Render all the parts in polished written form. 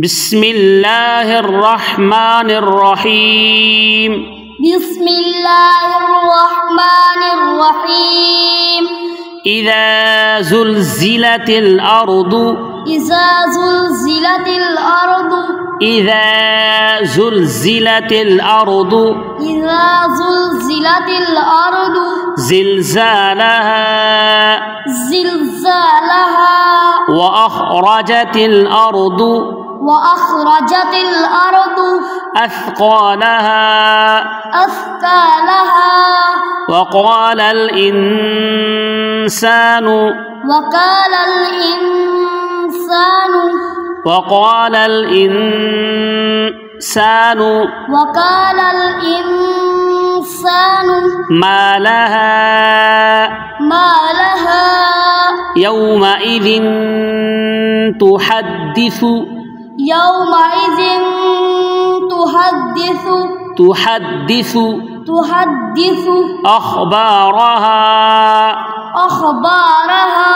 بسم الله الرحمن الرحيم. بسم الله الرحمن الرحيم. إذا زلزلت الأرض. إذا زلزلت الأرض. إذا زلزلت الأرض. إذا زلزلت الأرض. زلزالها. زلزالها. وأخرجت الأرض. وأخرجت الأرض. أثقالها. أثقالها. وقال الإنسان. وقال الإنسان. وقال الإنسان. وقال الإنسان. ما لها. ما لها. يومئذ تحدث. يومئذ تحدث. تحدث أخبارها. أخبارها.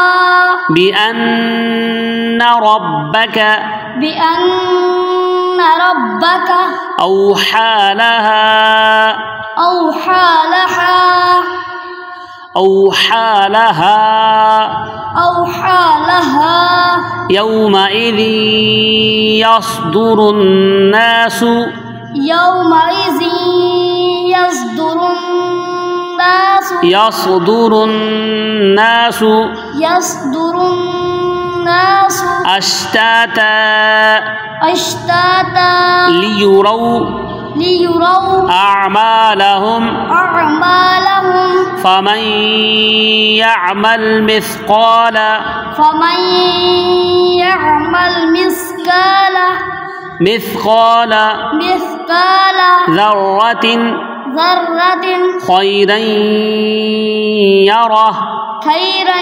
بأن ربك. بأن ربك. أوحى لها. أوحى لها. أوحى لها. أوحى لها. يومئذ يصدر الناس. يومئذ يصدر الناس. يصدر الناس. يصدر الناس. أشتاتا. أشتاتا. ليروا أعمالهم. فمن يعمل مثقال. مثقال ذرة خيرا يره. خيرا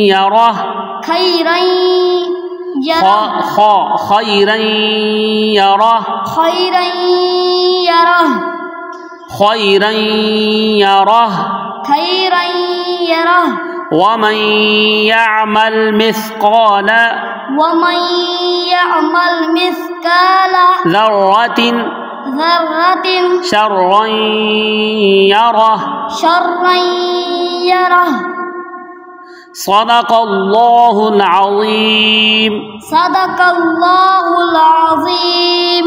يره. خيرا يره. خيرا يره. ومن يعمل مثقال. ذرة شرا يره. صدق الله العظيم. صدق الله العظيم.